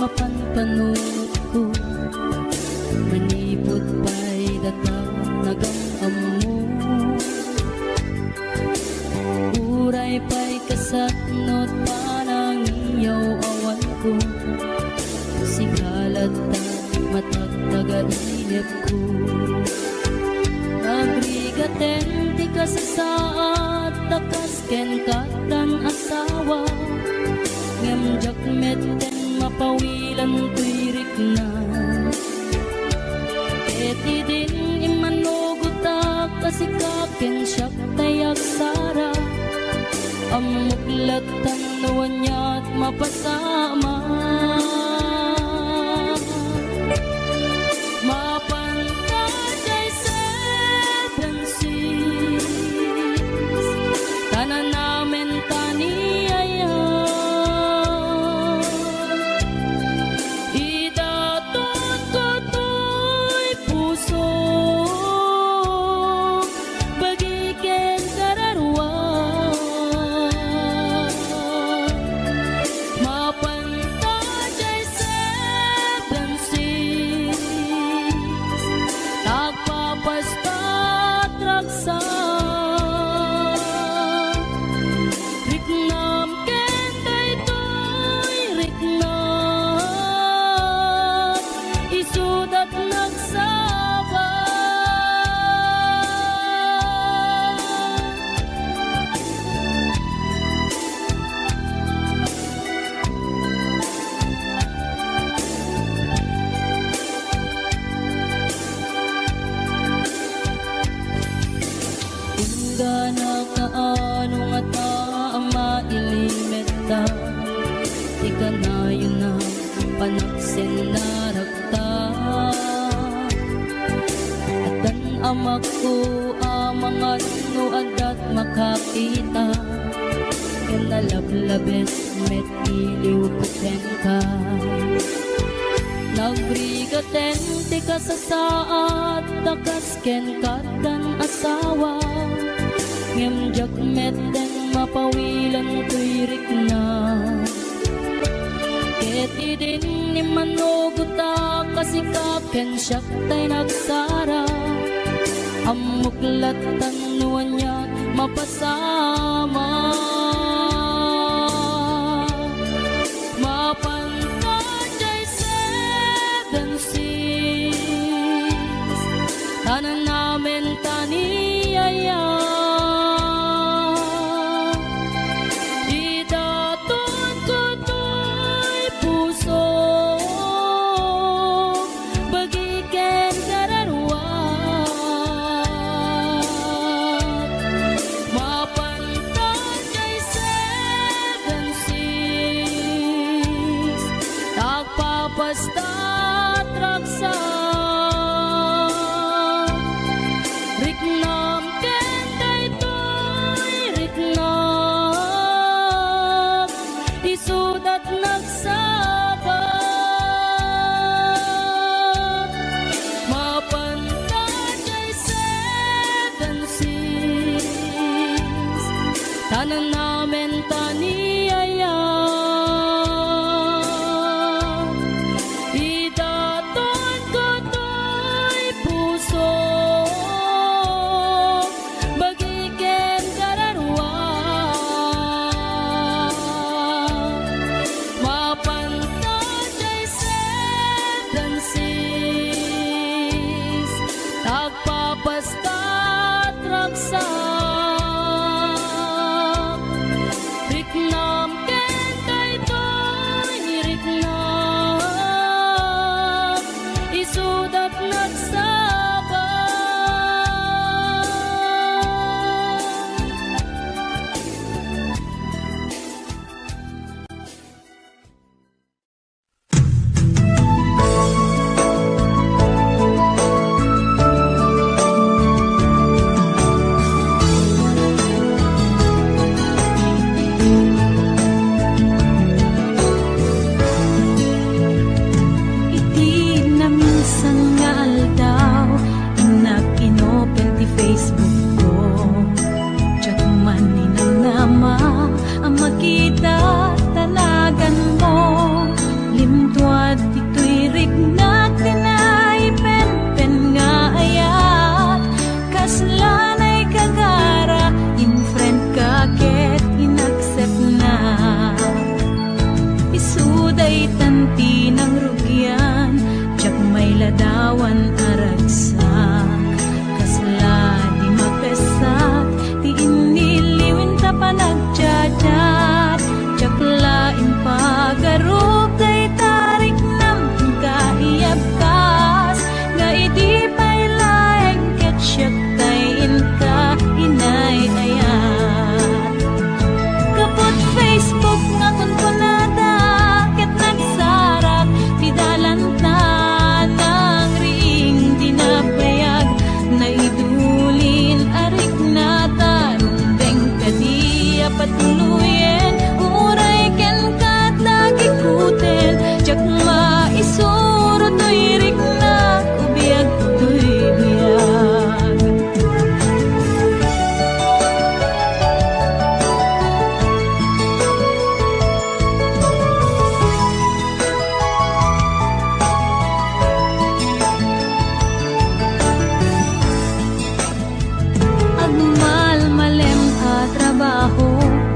mapanpanot ko. Manipot pa'y datang nagamam mo. Uray pa'y kasatnot panang iyaw awan ko. Singalat na matagtaga-inip ko. Agrigaten ti kasasaat takas ken katan asawa. Ngamjak metten mapawilan tuirik na. Eti din imanugutak kasikaken siyak tayak sara. Amuklat tanuan niya't mapasama. Mapantay seven seas, tanan namin taniyaya. Idatot ko to'y puso, bagiken kararwa. Mapantay seven seas, tagpapastat raksa. Riknam ken daytoy riknam, isudat nagsaba. Ingana kaano nga taama ilimeta. Ika na yun na panaksin na rakta. Atan amak ko amangan no adat makakita. Ken nalablabes met iliw ko ken ka. Nagbrigaten ti kasasaat takas ken katan asawa. Ngamjak metten mapawilan tuirik na. Eti din ni manuguta kasikaken siyak tay nagsara. Amuklat tanuan niya mapasama. Mapantay seven seas, tanan namin taniyaya. Idatot ko to'y puso, bagiken kararwa. Mapantay seven seas, tagpapastat raksa. Riknam ken daytoy riknam, isudat nagsaba. Mapantay seven seas, tanan namin taniyaya. Idaton ko tanti ng rugyan, jak may ladawan aragsak, kasla di mapesak, di iniliwin ta pa nagjadat, jak lain pagarup day tarik nam kaiyabkas, nga idi pay laeng ketsyat tayin ka inay ayat. Kapot Facebook nga kunkunada, ket nagsarak di dalanta ng ring dinapayag, na idulin arik na tarong bengkadi apatuluyen, uray ken kat nagikuten, jak maisuro to'y rik na ubiyag to'y biyag. Agmal malem a trabaho,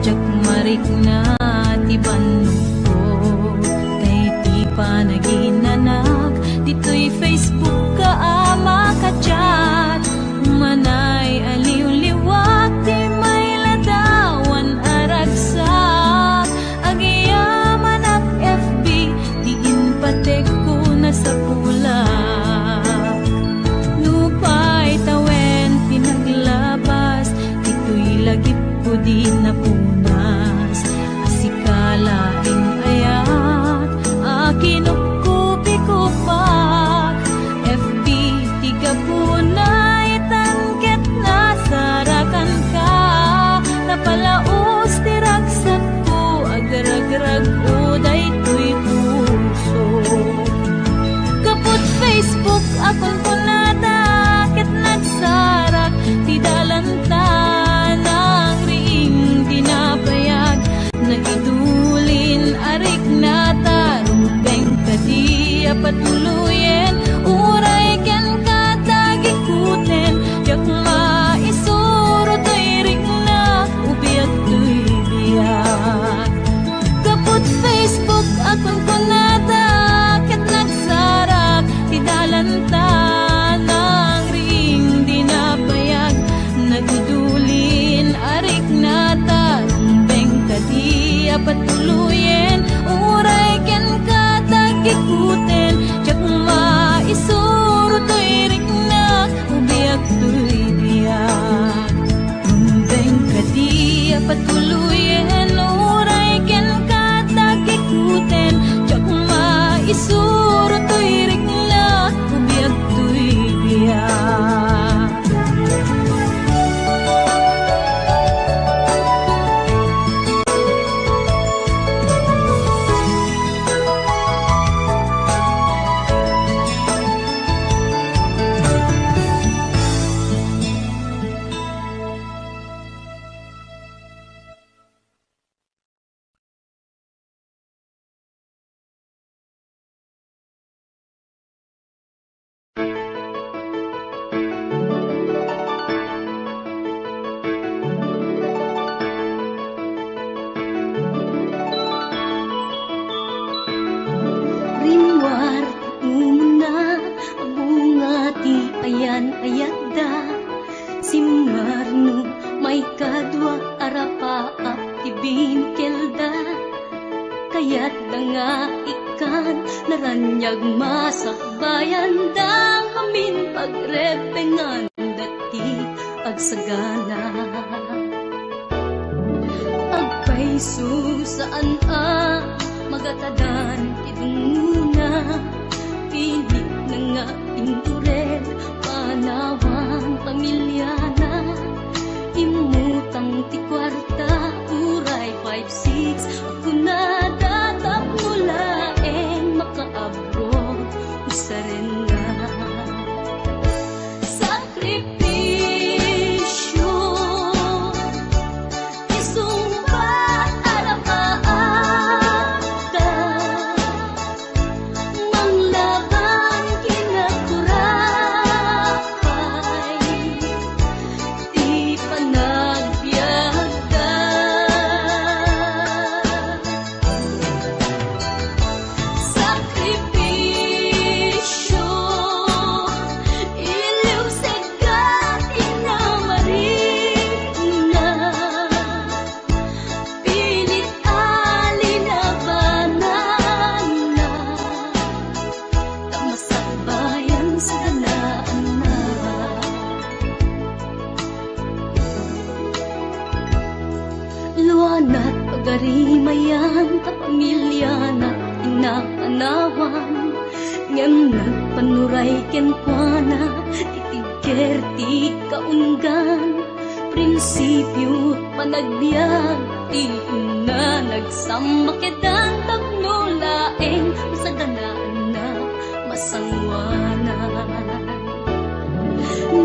jak marik na tiban ko, kay ti pa naginanak, dito'y Facebook ka ama ka-chat, manay aliw-liwak, di may ladawan aragsak, agiyaman ak FB, diin patek ko na sa pulak. Lupay tawen pinaglabas, dito'y lagip ko di napunas, asikalaing ayat, akinupkupi ko pa, FB tiga punay tangket na sarakan ka, napalaos tiragsak ko, agaragrag uday to'y puso. Kapot Facebook akong punada, ket nagsarak di dalanta ng ring dinapayag, na idulin arik na tarong bengkadi apatuluyen, uray ken katagikuten, jak maisuro to'y rik na ubiyag to'y biyag. Kapot Facebook akong kunada, ket nagsarak di dalanta ng ring dinapayag, nagdudulin arik na tarong bengkadi apatuluyen, uray ken katagikuten, jak maisuro to'y rik na ubiyag to'y biyag. Bengkadi apatuluyen, uray ken katagikuten, jak maisuro to'y rik na ubiyag to'y biyag. Rimwar umuna, bunga ti ayan ayadda, simmarno may kadwa arapaap ti binkelda, kayat da nga ikan naranyag masakbayan da, amin pagrepengan dati agsagana. Agpaiso saan magatadan idunguna, pilit na nga indured, panawang pamilyana, imutang ti kwarta, uray 5-6, ako na datap mulaeng makaabot, usaren nga. Sakripisyo, isumbat arapaata, ngem nagpanuray ken kuana titigger ti kaunggan prinsipyo panagbiag ti una nagsamakedan tagnulaeng sa ganaan na masangwanan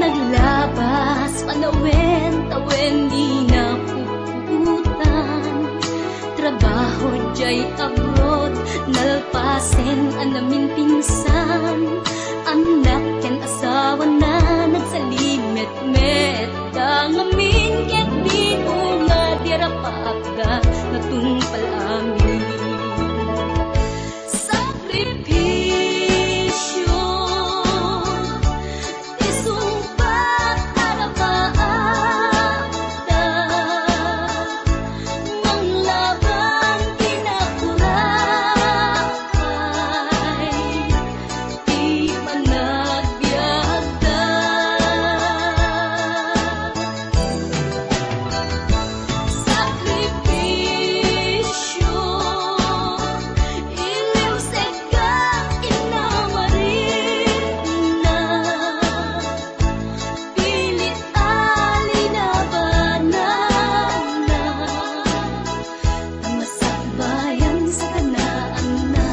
naglabas panawen tawen di na puputan trabaho jay abroad nalpasen anamin pinsan anak ken asawa na nagsalimet-met dangamin ket di nga dirapagda natungpal amin sakripisyo isumpat arapaagda manglaban kinakurakay di panagbiagda sakripisyo iliw seka inamarin na pilit alinabanan na masakbayan sa kanaan na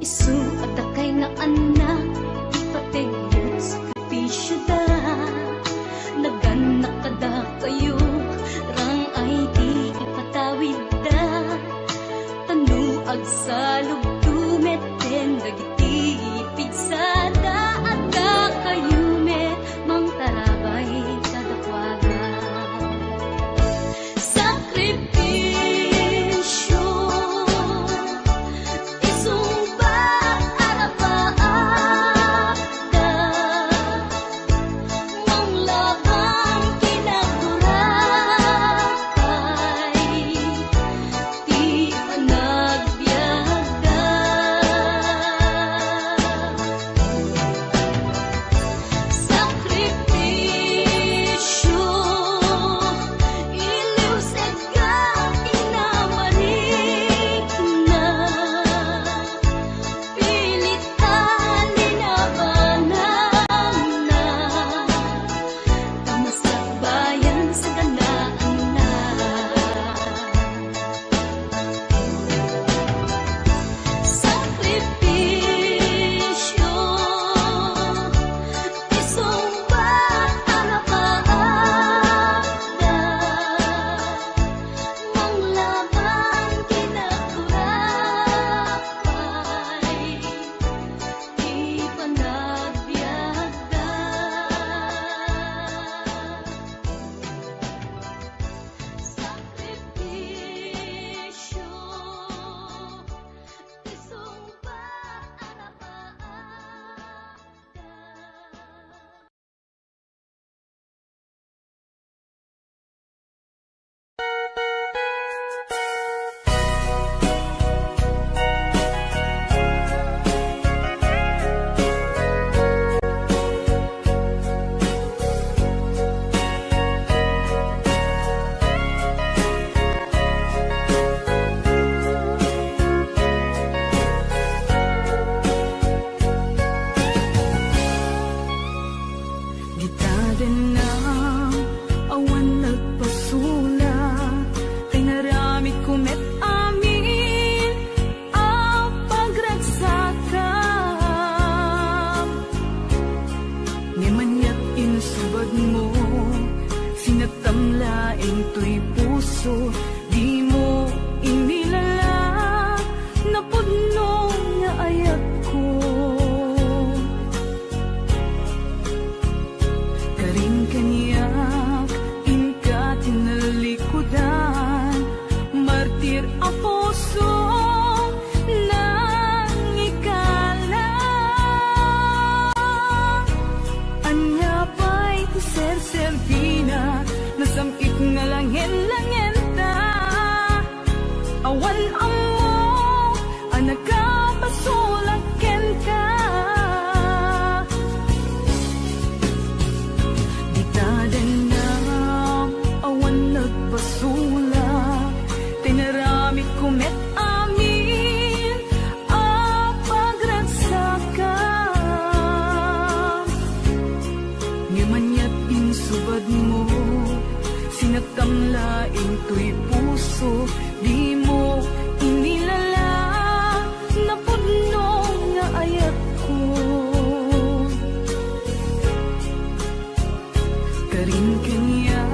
isu at akay nga anak ipatigyan sakripisyo da naganak kada kayo rang ay di ipatawid da tanuag sa lugdumet den dagiti pigsada at da kayo met mang tarabay kadakwagan sakripisyo isumbat arapaagda manglaban kinakurakay di panagbiagda sakripisyo iliw seka inamarik na pilit alinabanan na tamasakbayan sa ganaan na sakripisyo isumbat arapaagda manglaban kinakurakay di panagbiagda sakripisyo isumbat arapaagda Gitaden na awan nagpasula kay naramid kumet amin ang pagragsakam Ngemanyat insubad mo sinatamlaeng to'y puso di mo inilala napudno nga ayat ko karing kaniyak inka tinalikudan martir a puso nang ikala anya pa'y ser servina nasamit nga langen-langen ta to'y puso, di mo inilala na pudno nga ayat ko. Karin kanya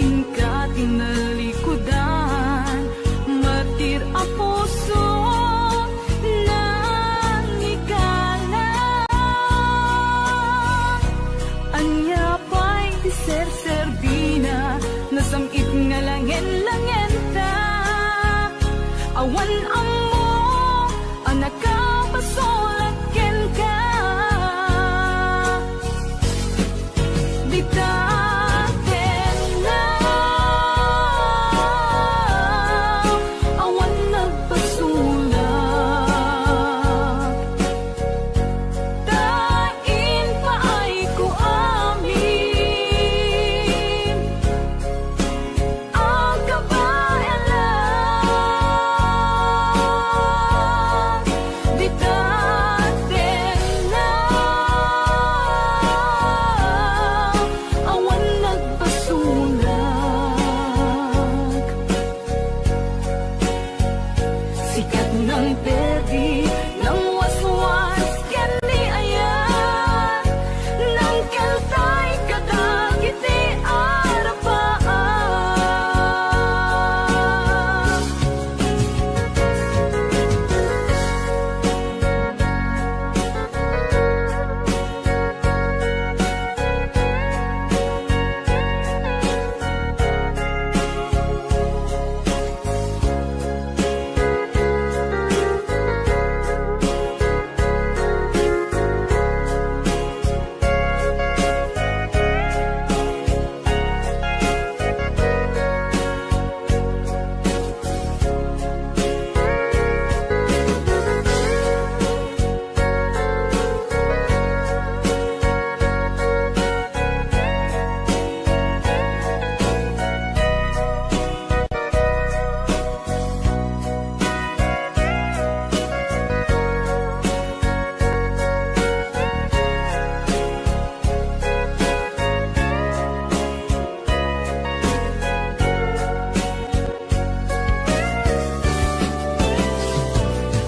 inka tinalikudan, matir a puso nang ikala. Anya pa'y di ser-serbina, nasamit nga langen-langen ta. Awan amo, anak ka basulat ken ka. Di taten na, awan nagpasulat. Tain pa ay ko amin, ang kabayalan. Di taten na, awan nagpasulat. Sikat ng perdi, ng waswas, ken ni ayan, ng keltay kadagiti arapaan.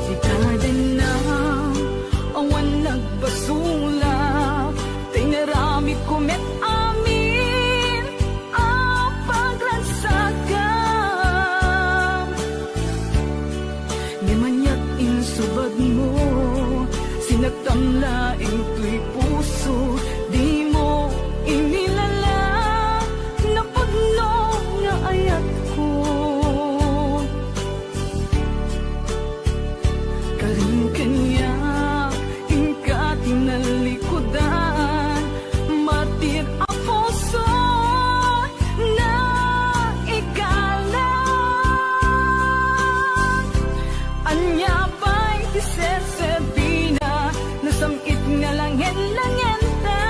Di taden na, awan nagbasulap, tay narami ko met amin ang paglansagan. Di manyak insubad mo, sinagtamlaing to'y puso, di mo inilala na pudno nga ayat ko. Karin kanya inka tinalikudan, matir a puso na ikala. Anya pa'y di ser-serbina, nasamit nga langen-langen ta.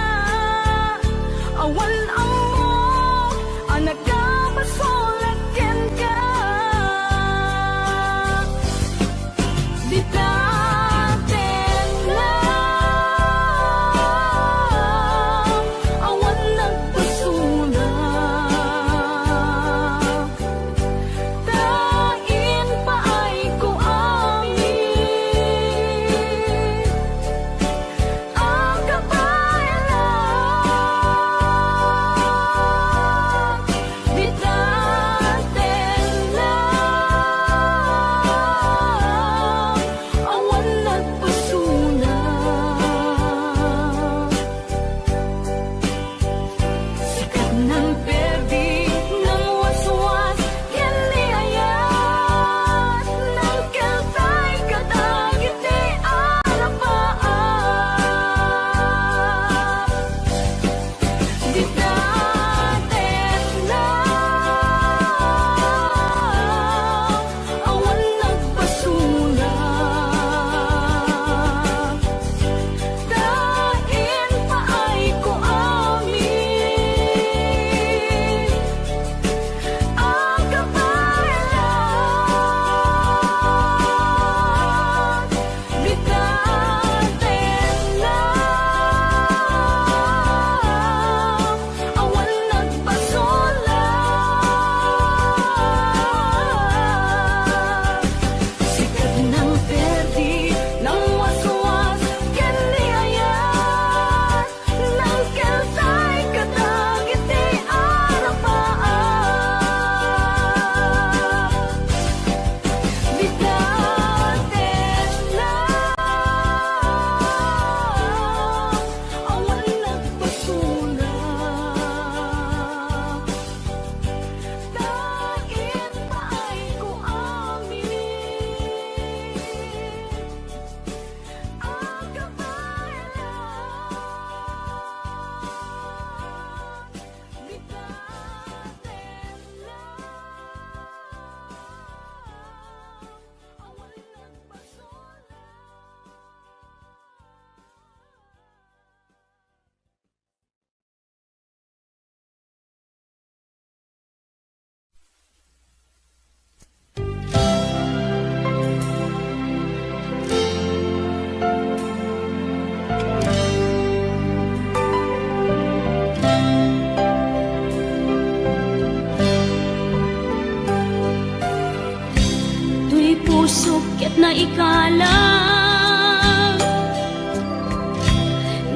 puso ket na ikalang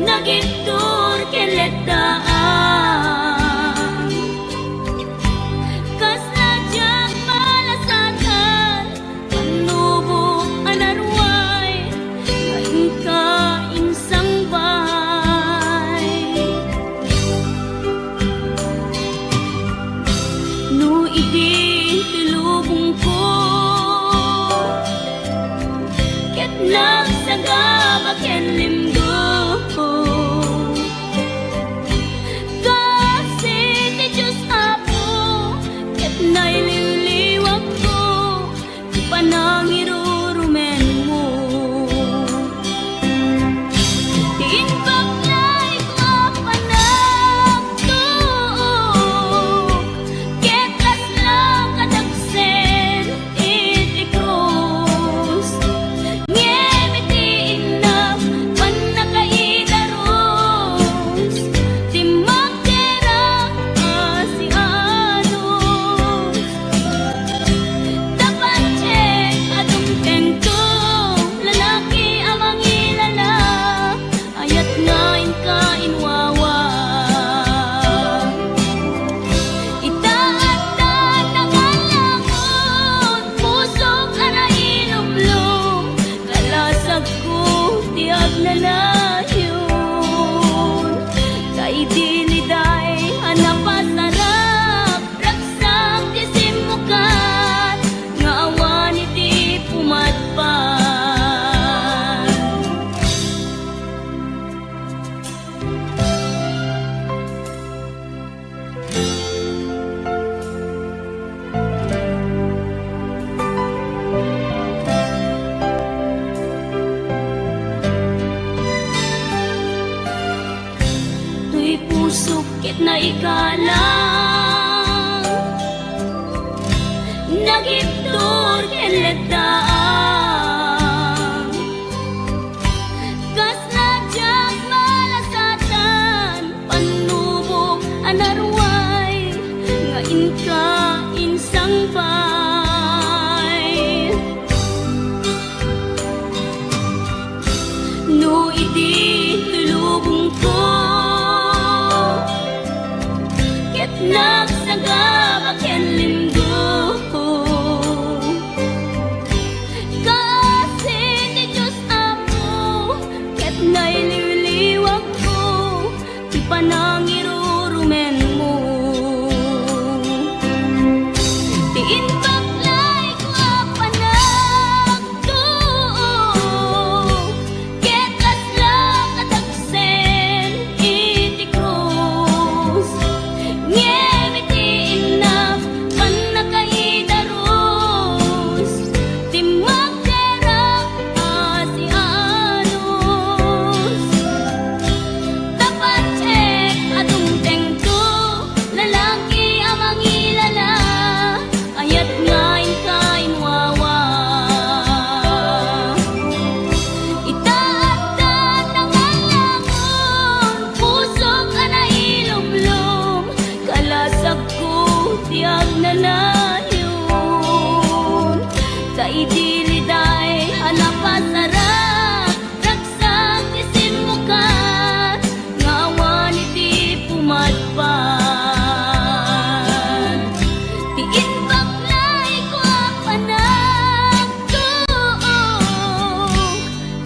nagitur ken letdaan kas nadyang malasatan panubok anarway ngayon ka insang bahay no idi tilubong ko ket nagsagaba ken limdo kasi ti Diyos Apo ket naililiwag ko ti panangirurumen mo ti inbaklay ko panagtuok ket kaslang kadagsen iti krus ngem iti inam panakaidaros ti magderang asianos dapat check adung tengko lalaki amang ilala ayat ngain ka inwawa itaatan ng alangon pusok ana ilumlum kalasag ko tiag na layon kay diliday hanapasarap raksak ti simukan nga awan iti pumadpan tuy pusok ket na ikalang nagiptur ken letdaan kas nadyang malasatan panubok anarway ngain ka insang bay no idi tulubong ko ket nagsagaba ken limdo kasi ti Diyos Apo ket naililiwag ko ti panangirurumen mo ti inbaklay ko panagtuok ket kaslang kadagsen iti krus ngem iti inam panakaidaros ti magderang asianos dapat check adung tengko lalaki amang ilala ayat ngain ka inwawa itaatan ng alangon pusok ana ilumlum kalasag ko tiag na layon kay diliday hanapasarap raksak ti simukan nga awan iti pumadpan ti inbaklay ko panagtuok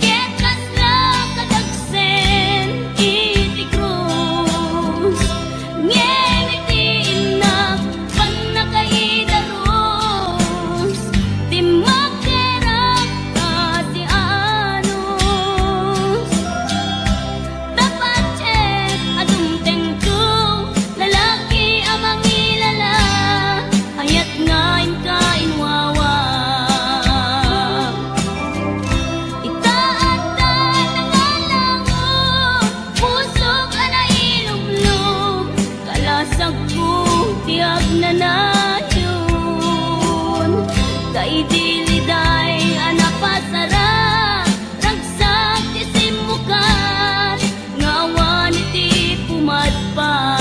ket kaslang kadagsen iti krus ngem iti inam panakaidaros ti magderang asianos dapat check adung tengko lalaki amang ilala ayat ngain ka inwawa itaatan ng alangon pusok ana ilumlum kalasag ko tiag na layon kay diliday anapasarap ragsak ti simukan nga awan iti pumadpan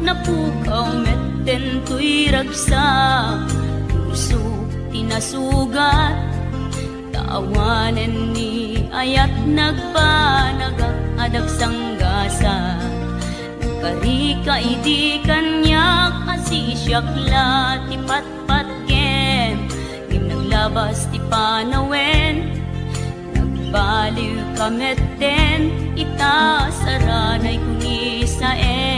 napukaw metten tuy ragsa, puso tinasugat, taawanen ni ayat nagpanagak adag sanggasa. Karika idi kanyak asisyak ti patpatken, ngim naglabas ti panawen, nagbaliw kametten, ita saranay kuni saen.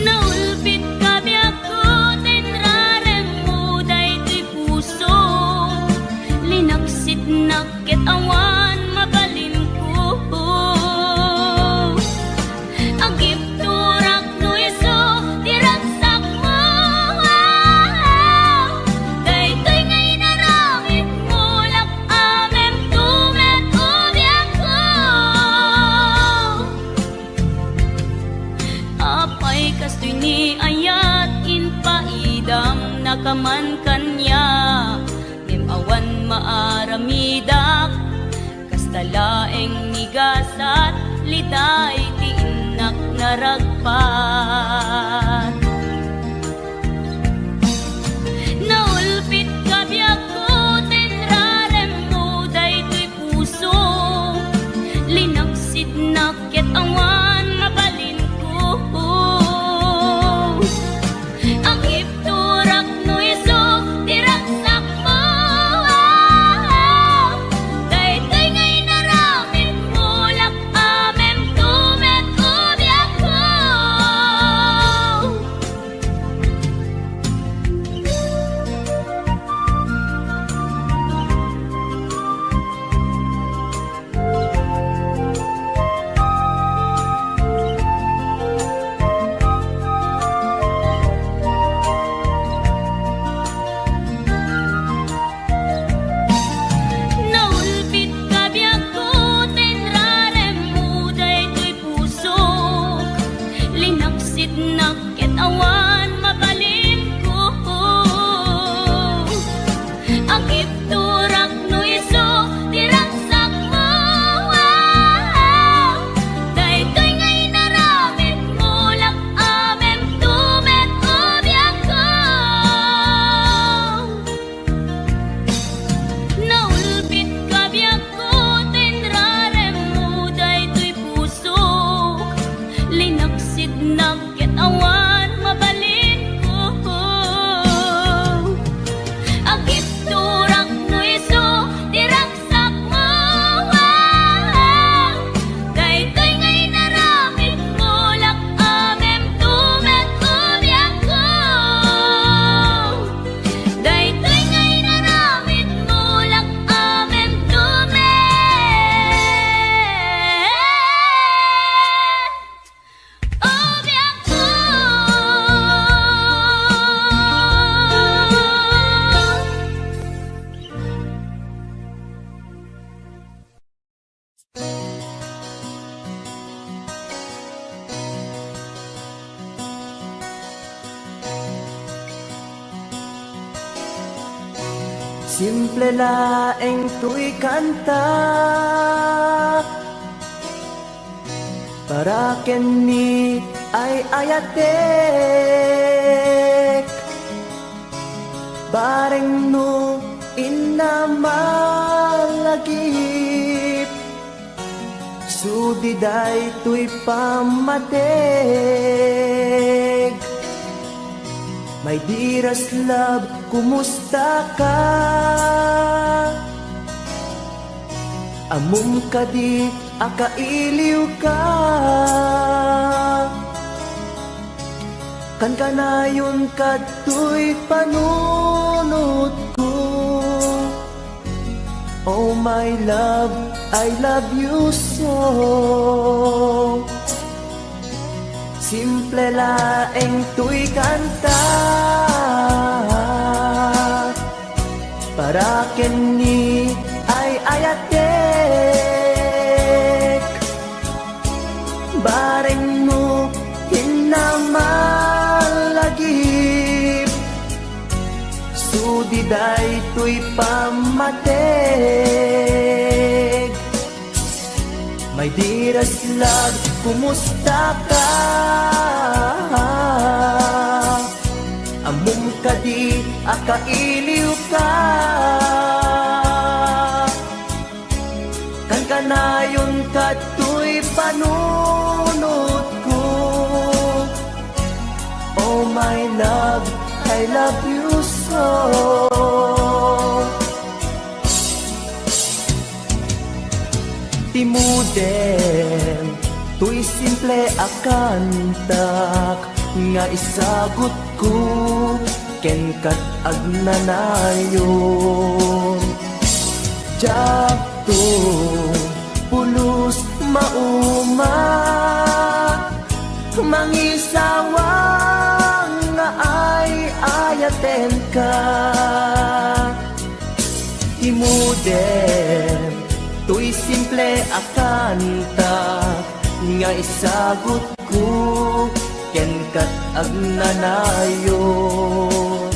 Naulpit kabiyak ko, tenrarem mo daytoy puso, linaksit nakit awan mabalim ko. Agip turak no iso, diragsak mo, daytoy ngay naramit mo, lak amem tumet ubiyak ko. Apay kastoy ni ayat inpaidam nakaman kanya, ngem awan maaramidak, kastalaeng nigasat liday ti inak naragpat. Naulpit kabiyak ko, tenrarem mo daytoy puso, linaksid nakit awan mabalin ko. Ang ipturak no iso, diragsak mo, daytoy ngay naramit mo, lak amem tumet ubiyak ko. Naulpit kabiyak ko, tenrarem mo daytoy puso, linaksid nakit awan mabalin ko. Ang ipturak no iso, diragsak mo, daytoy ngay naramit mo, lak amem tumet ubiyak ko. Naulpit kabiyak ko, tenrarem mo daytoy puso, linaksid nakit awan mabalin ko. Agip turak no iso, diragsak mo, daytoy ngay naramit mo, lak amem tumet ubiyak ko. Daytoy ngay naramit mo, lak amem tumet ubiyak ko. Simple laeng tuy kanta, para kenni ay ayatek, bareng no inamalagip, sudiday tuy pamatek. My dearest love, kumusta ka? Amum ka di, akailiw ka. Kan kanayon kato'y panunod ko. Oh my love, I love you so. Simple laeng tuy kanta, para kenni ay ayatek, bareng mo hinamalagip, sudiday tuy pamatek. My dearest love, kumusta ka? Amom ka di, akailiw ka. Kan kanayon ka tuy panunod ko. Oh my love, I love you so. Timuden, tuy simple akantak, nga isagot ko, ken kat agnanayon. Jakto, pulos mauma, mangisawang nga ay ayaten ka. Timuden, tuy simple akanta, nga isagot ko, ken kat agnanayon.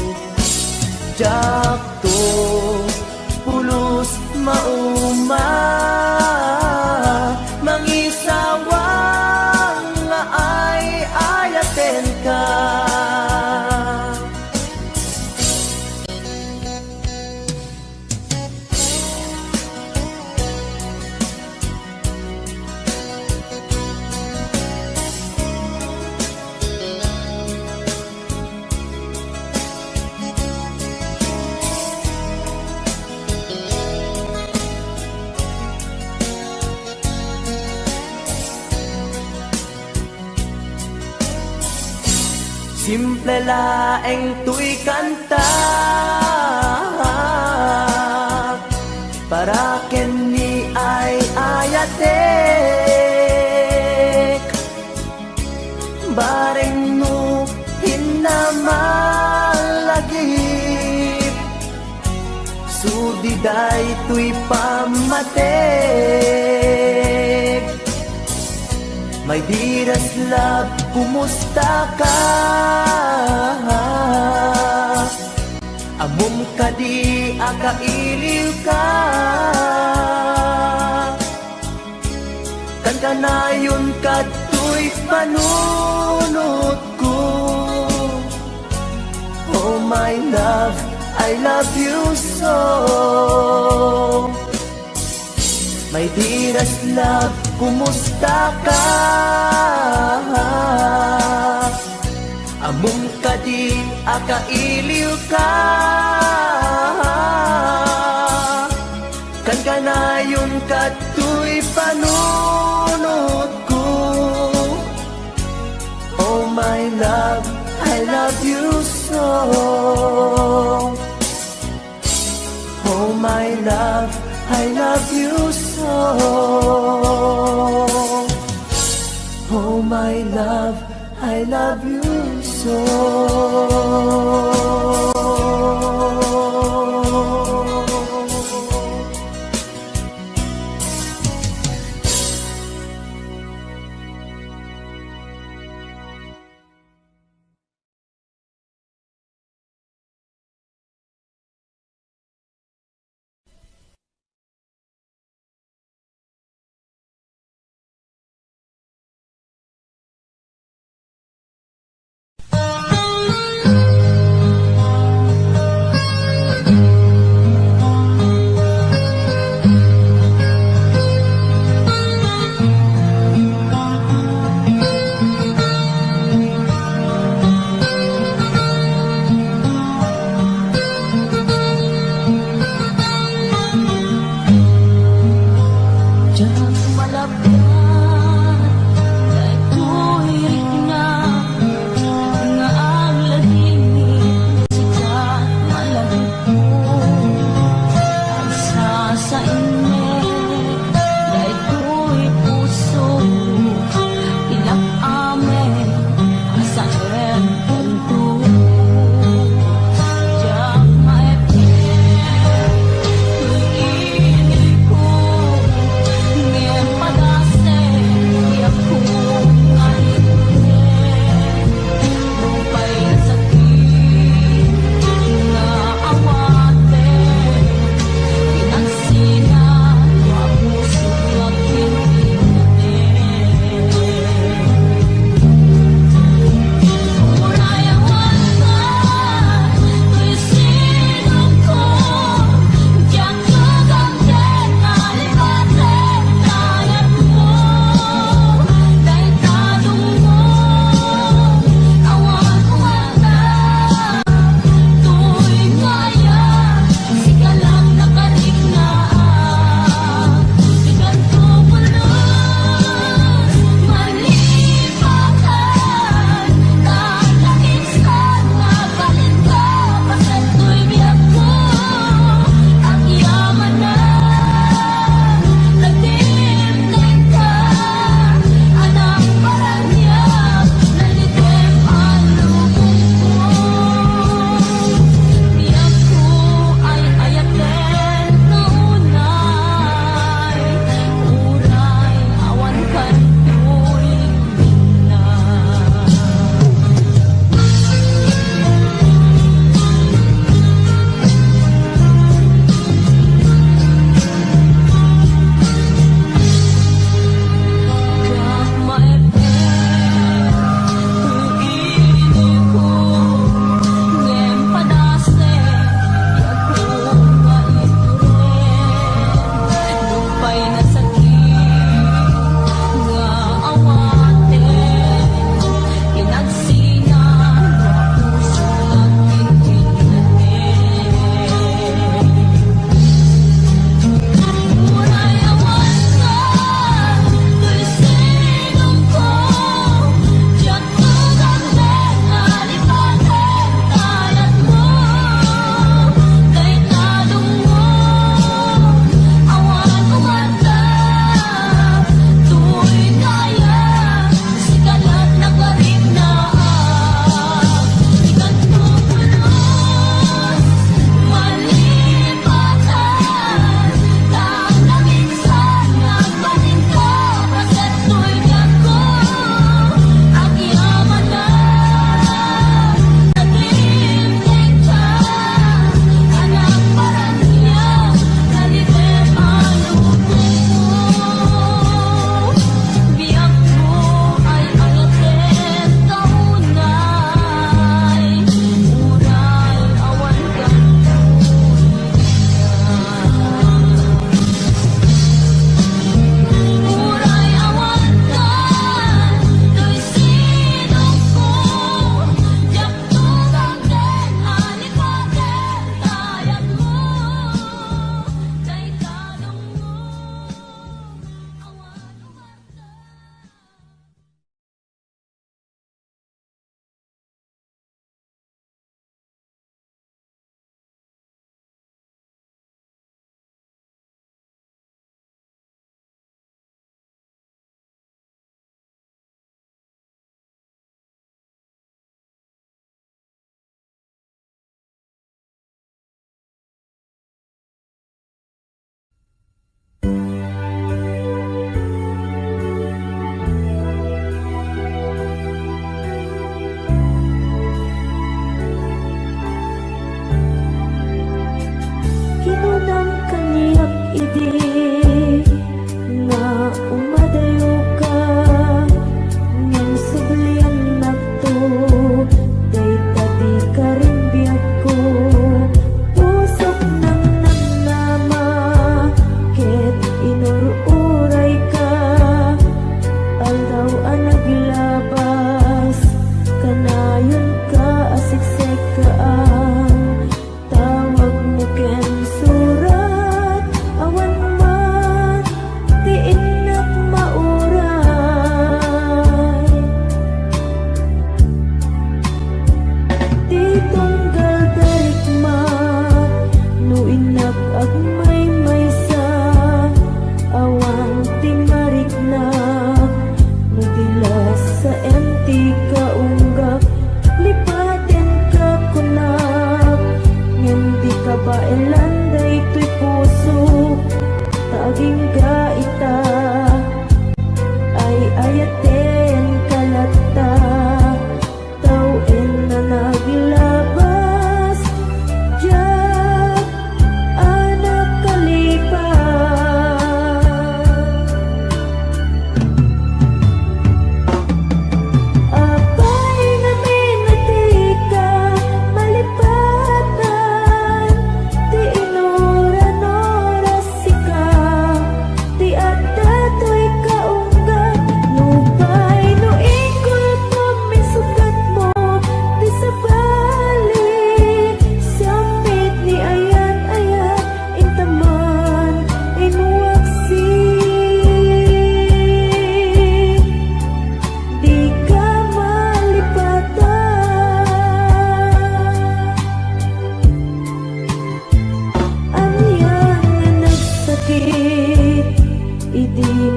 Jakto, pulos mauma, mangisawang nga ay ayaten ka. Simple laeng tuy kanta, para ken ni ay ayatek. Bareng no hinamalagip, sudiday tuy pamatek. My dearest love, kumusta ka? Amom ka di, akailiw ka. Kan kanayon ka tuy panunod ko. Oh my love, I love you so. My dearest love, kumusta ka? Amom ka di, akailiw ka. Kan kanayon ka tuy panunod ko. Oh my love, I love you so. Oh my love, I love you so. Oh my love, I love you so.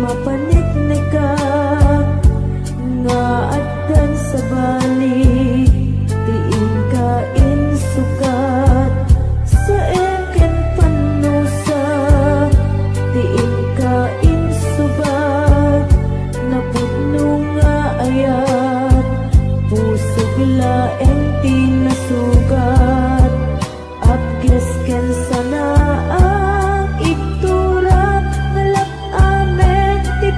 mapanit na ka nga addan sa balik diin ka insukat sa eken panusa diin ka insubat napudno nga ayat pusog laeng tinasugat apkes ken sana ang iktura ngalap amen ti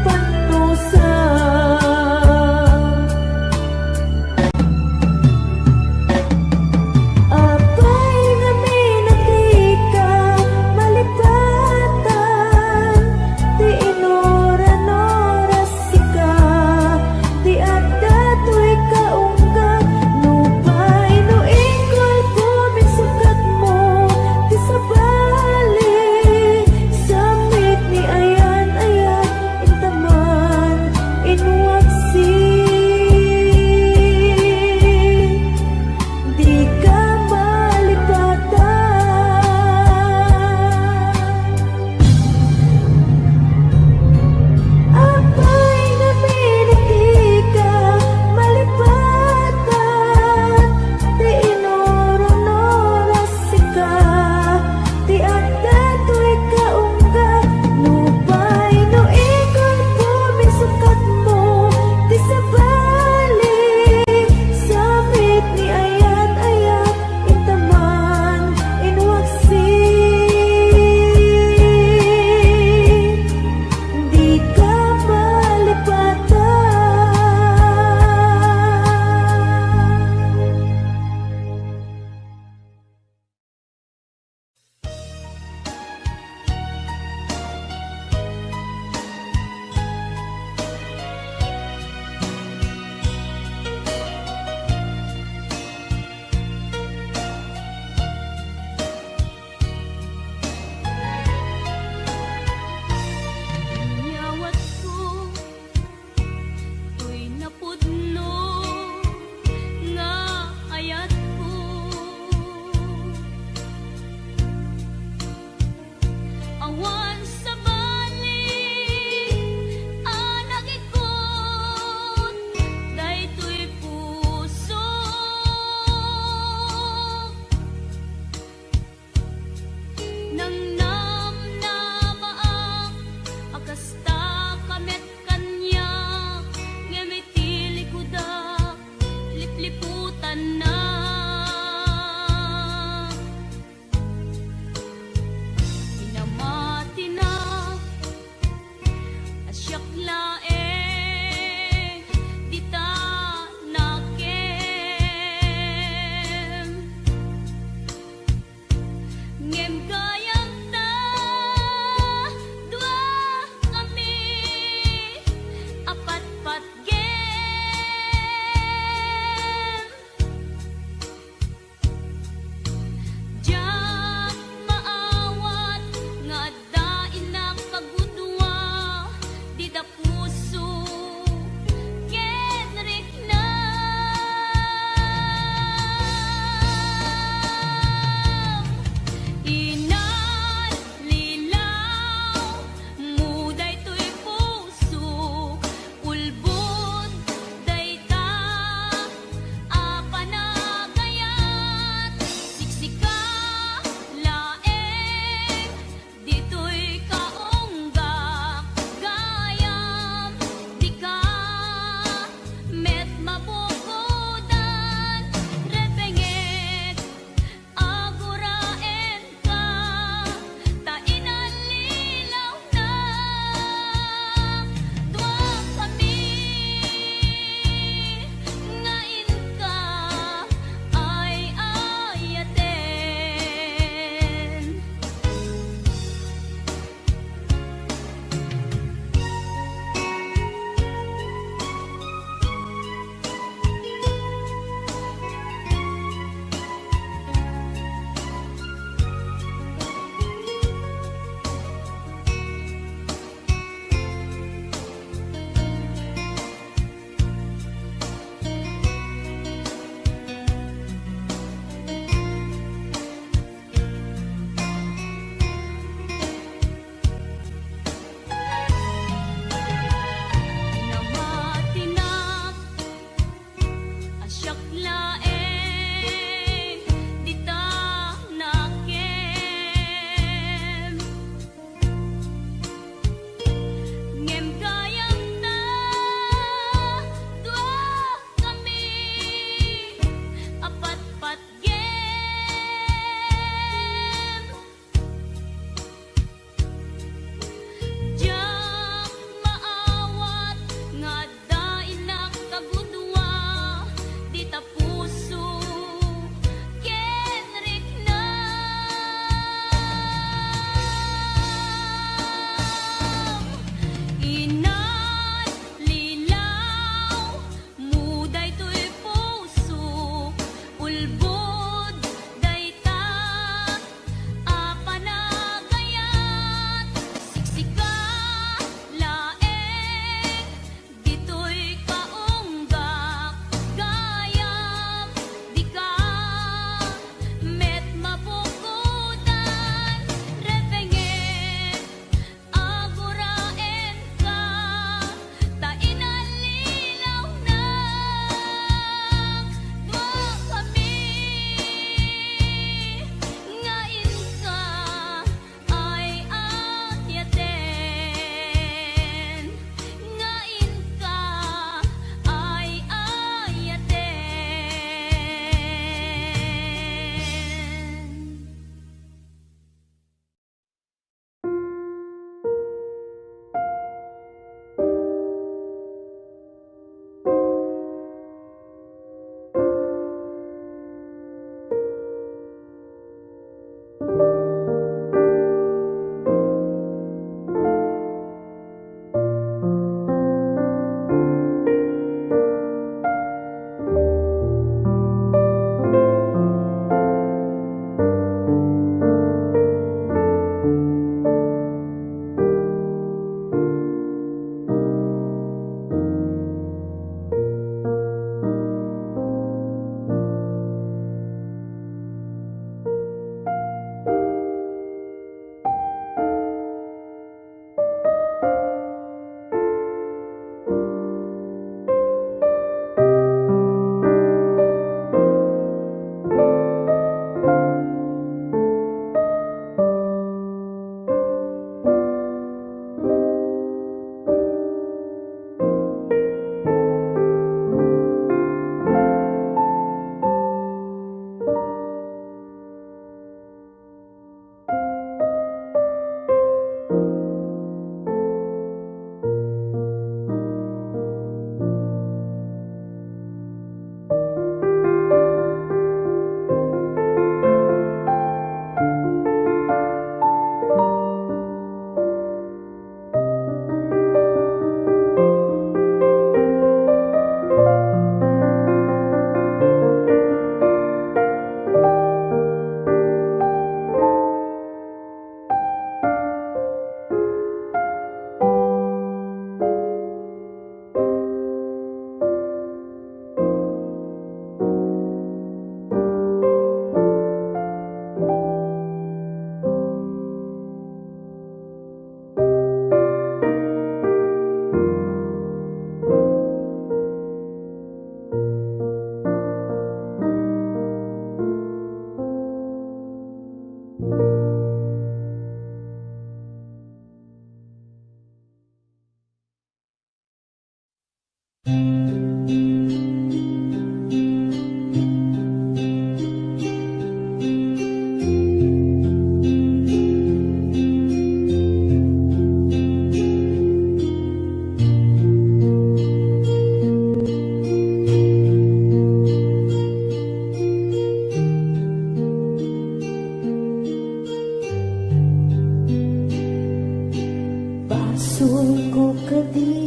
Basul ko kadi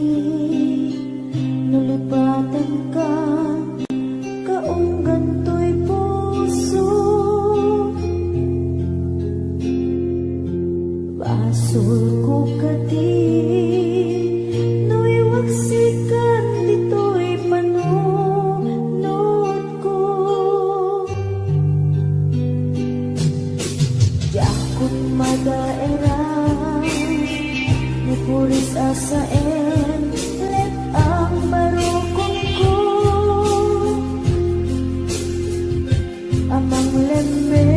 nulipatan ka kaunggan to'y puso. Basul ko kadi nuiwaksikan dito'y panunod ko. Yakot madaera ni puris asaen let ang barukong ko. Amang lemes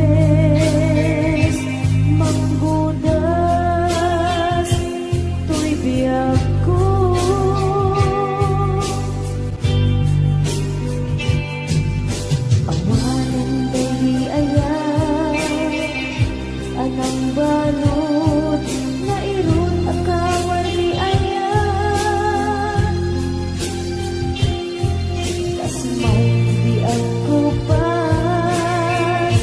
manggudas to'y biyag ko. Awanan dali ayan anang balot na irun akawar ni ayan. Tas may biyag ko pas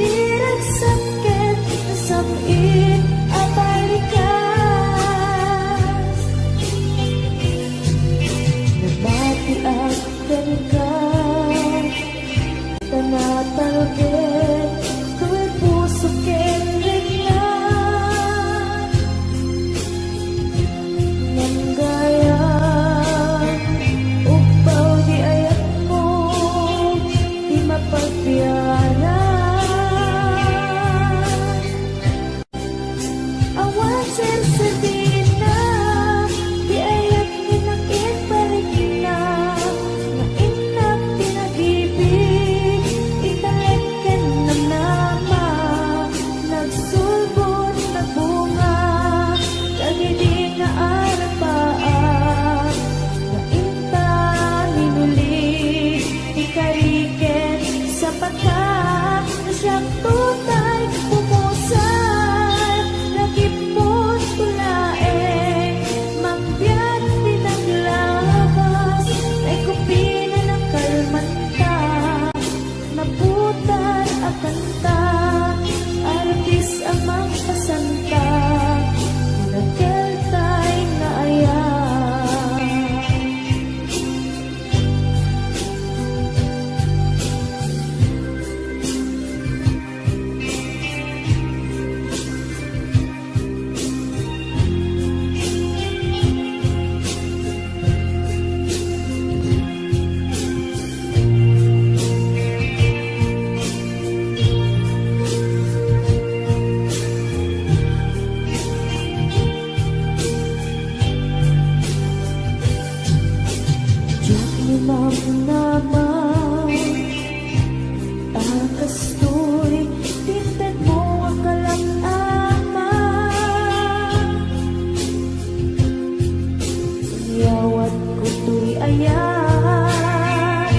diragsakit na samit abarikas. Nabati at ka tanatalgit tu'y puso ken reglan. Nanggaya upaw di ayat mo di mapagbiyaran. Awan sersedina di ayat ninakit parigina na inak pinag-ibig italit ken namnama nagsulbot na bunga dagiti nga arapaan na inta hinuli ikariken sa pata na siyang tutay pumusan nagipon tulaeng mangbiyan pinaglabas ay kupina ng kalmanta naputan at kanta artis amang pasanta nagkeltay nga ayan. Diyak ni naman akas to'y tintad mo ang kalangama. Yawat ko to'y ayan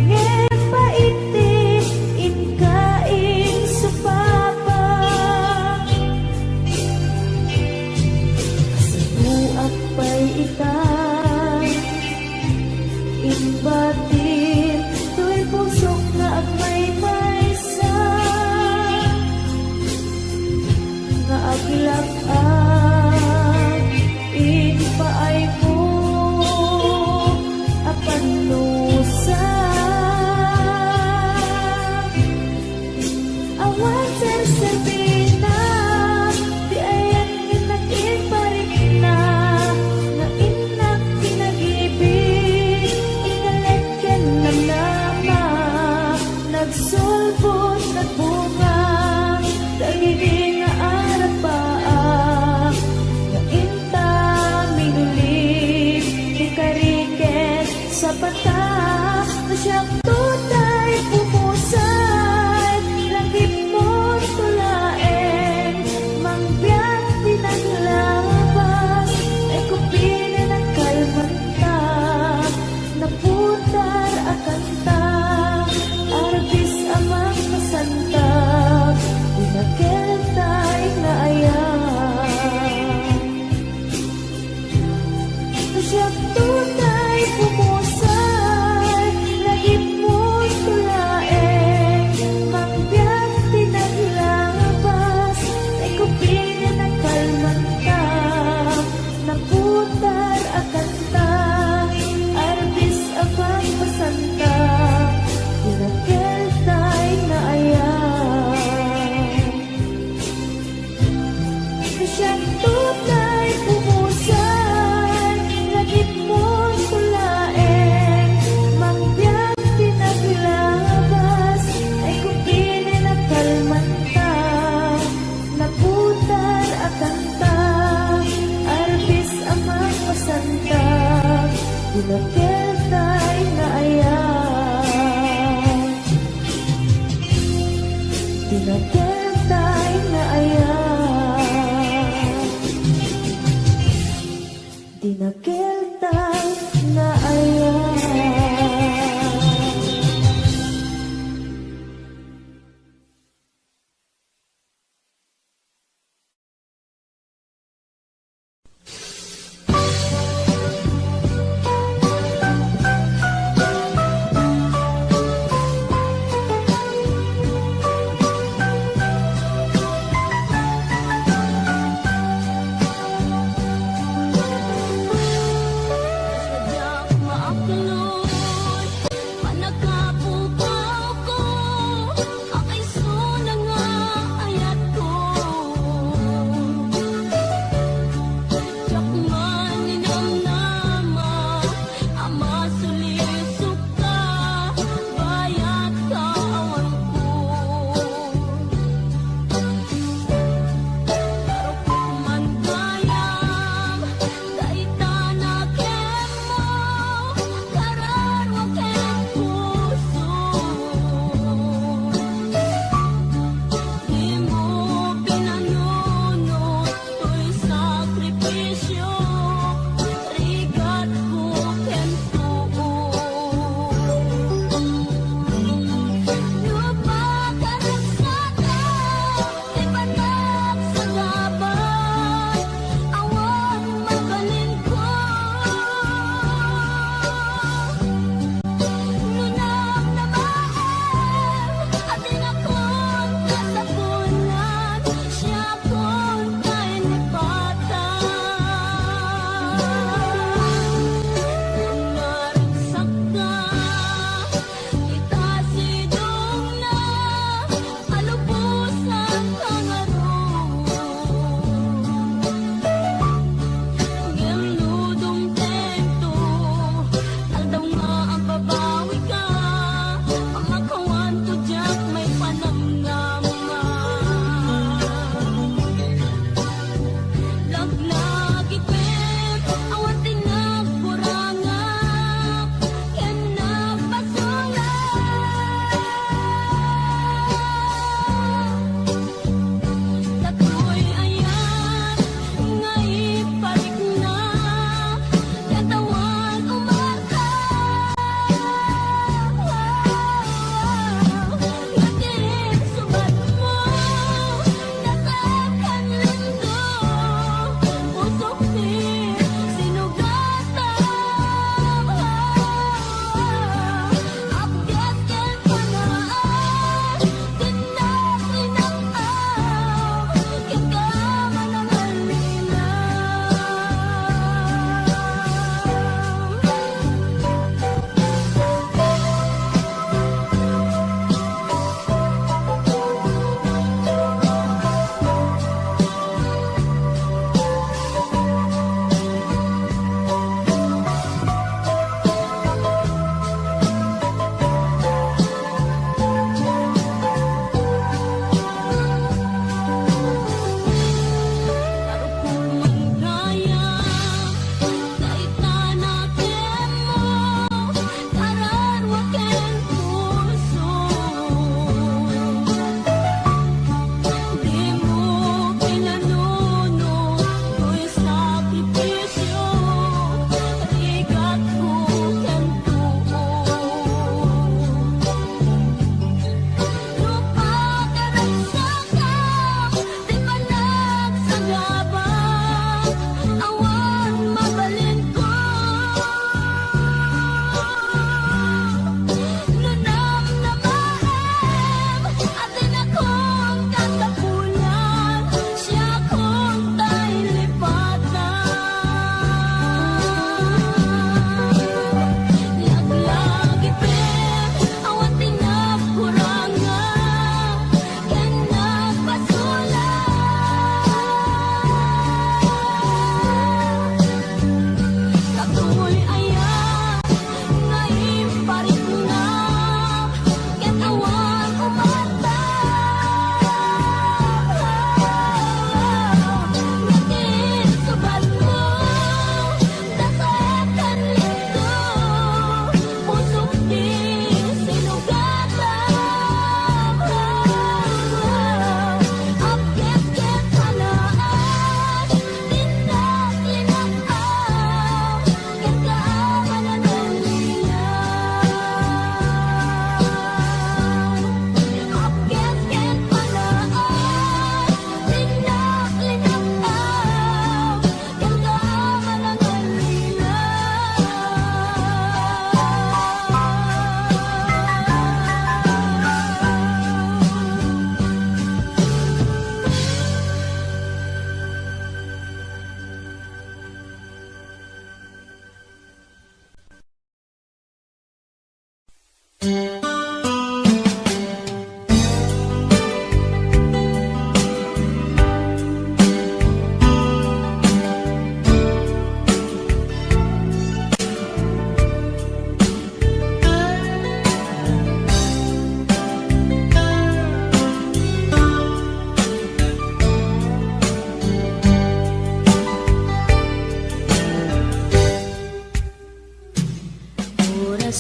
ngayon paitin inkain supapa. Sinuak pa'y itan imbatin to'y pusok na agmay maysa nga agilak-an inpaay mo apanusa. Awan sersebina di ayan nginakin parik na nga Tinakiltay na ayan, tinakiltay na ayan, tinakiltay na ayan.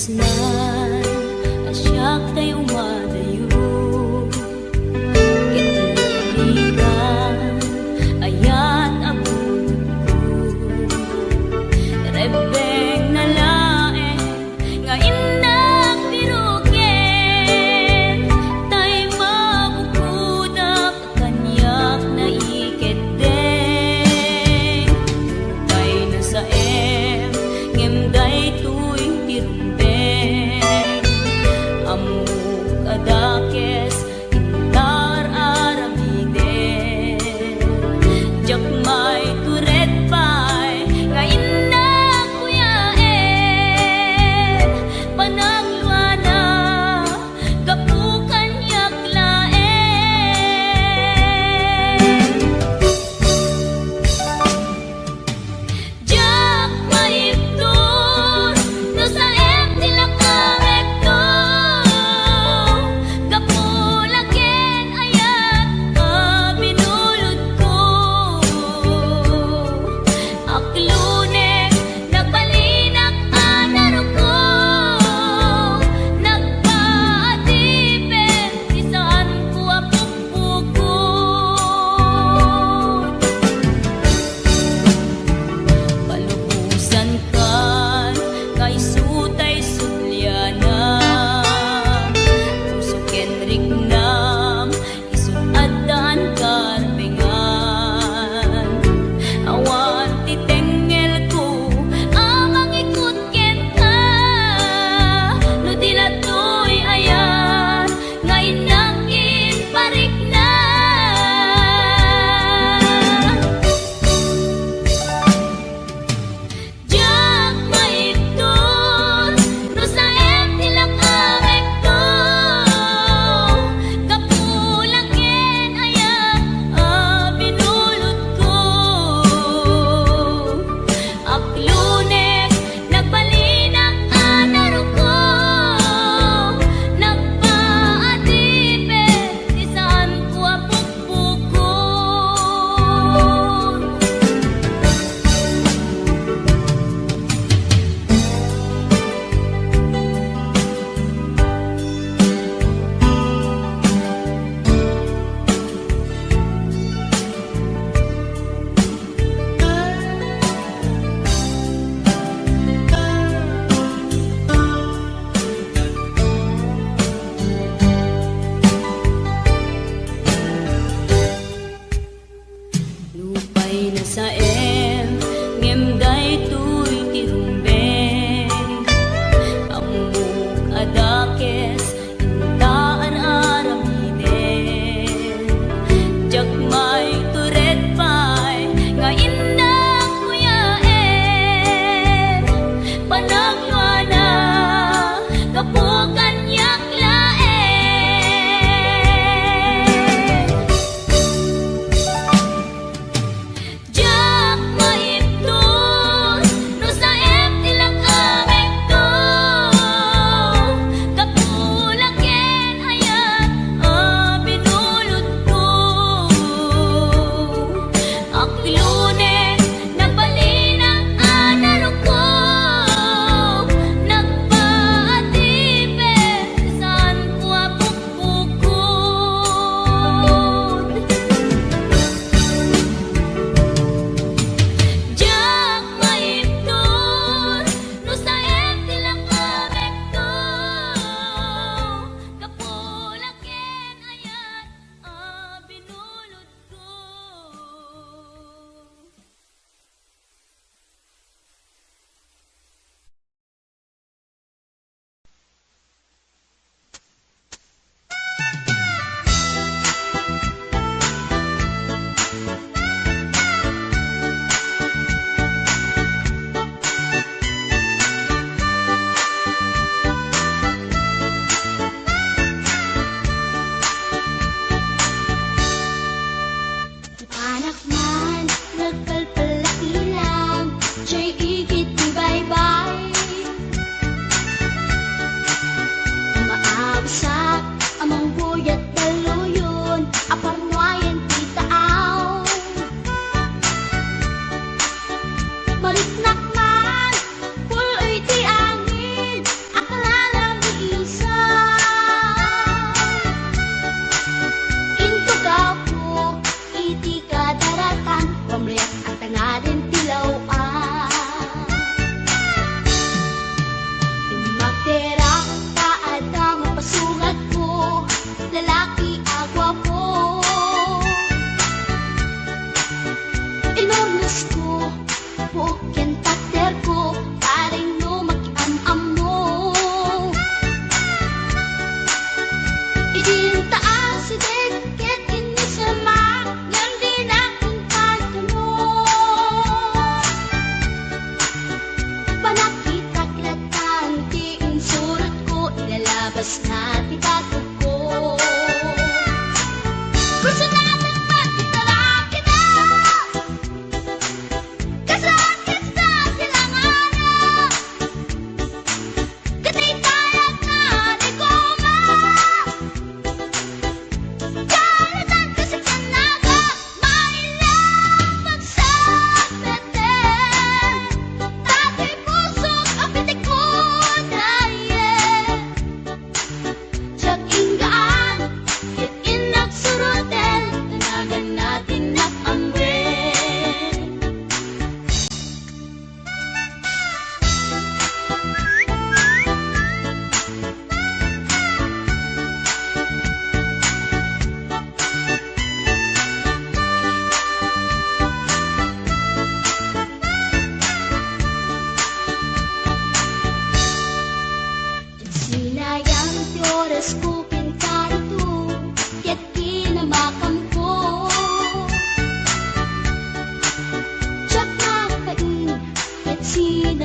pusnan asyak tay umadayo kitiligan ayat abun rebeng na laeng nga indak piruken tay mabukudak kanyak na iketeng tay na sa ngem day tuy tirumben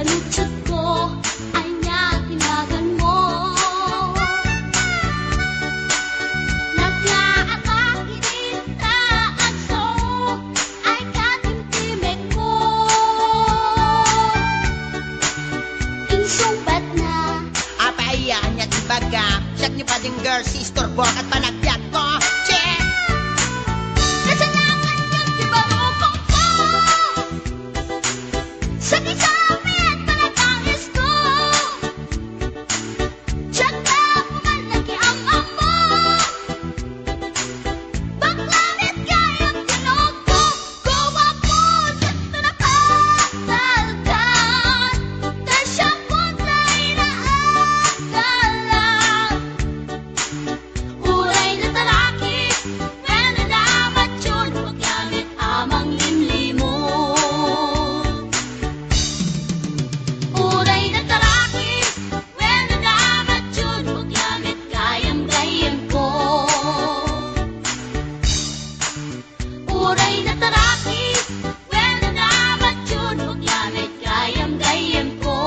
Pinalutsot ko ay natinagan mo. Naglaakakit na aso ay katimtimik ko. Insumbat na Apayaan niya't ibaga Siyat niyo pa din girl, si istorbok at panagbiag ko. Check! Kasalanan yung tibarupong ko. Sa kisapit panatangis ko. Tsaka pumalaki ang amo. Baklamit kayang tinog ko. Gawa po sa tunapagdaldan. Na siyang puntay na agdalan. Uray na talaki, when nalamat yun, paggamit amang limlimo. Uray na talaki, when nalamat yun, paggamit gayam-gayam ko. Uray na talaki, when nalamat yun, paggamit gayam-gayam ko.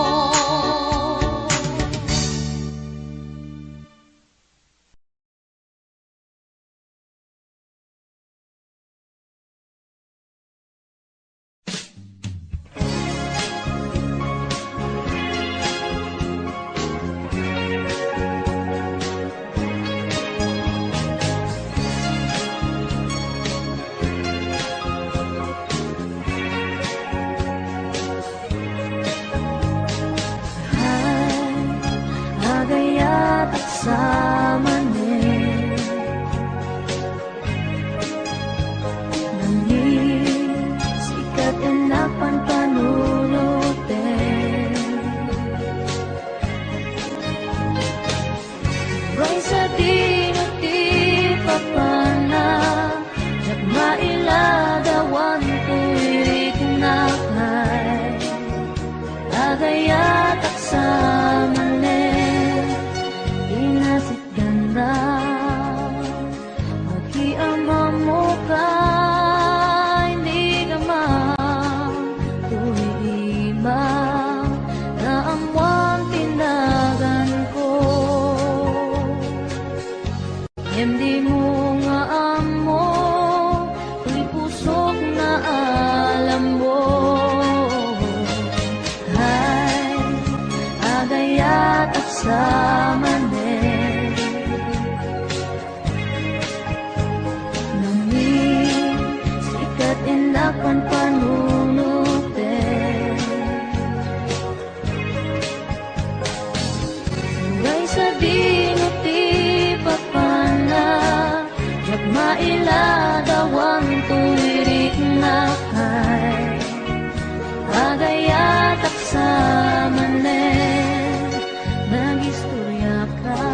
Agayat at samanin Nangin sikat enapan panunutin Ray sa dinuti papana Jak mailagawan tuwid na kay Agayat at samanin Inasit ganda Mag-iama mo ka Hindi ka tuwiba Na amwang tinagan ko Hindi mo nga amo Tuy pusok na alam mo Ay, agayat at samanin Nangin sikat inapan panunutin Hanggang sa dinuti papana Jak mailagawang tuwirik na kay Agayat at samanin Nag-istorya ka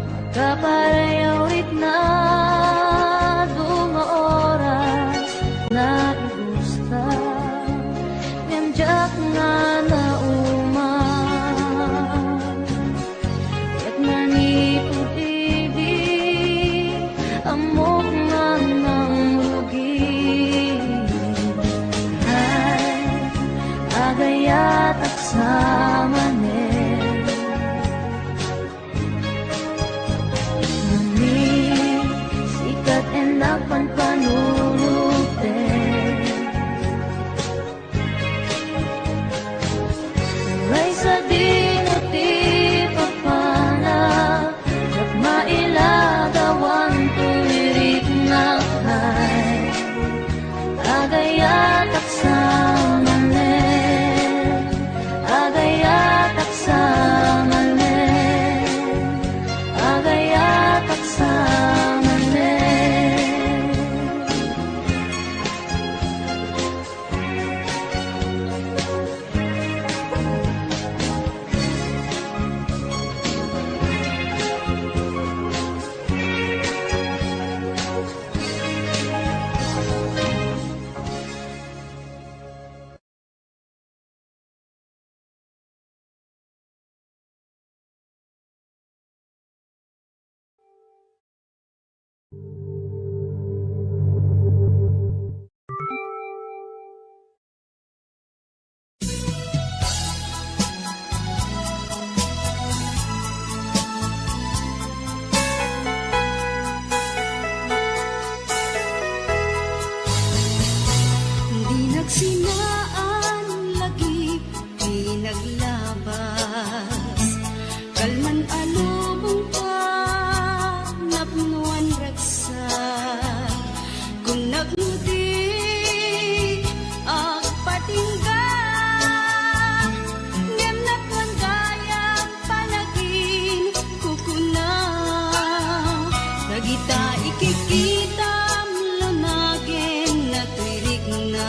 Magkaparayawit na Dunga oras Na igusta Niyamjak nga na uman Kat manipod-ibig Amok nga ng lugi Ay, agayat at samanin Nangin sikat enapan panunutin Uray sa dinuti papana Jak mailagawan tuwirik na kay Agayat at samanin Agayat at samanin Agayat at samanin Nagsinaan lagi pinaglabas kalman alubong ka napnuan ragsa kung nagmudi ang patingga ngem napnuan gayang panagin kukuna nagita ikikita lumagin na tuirik na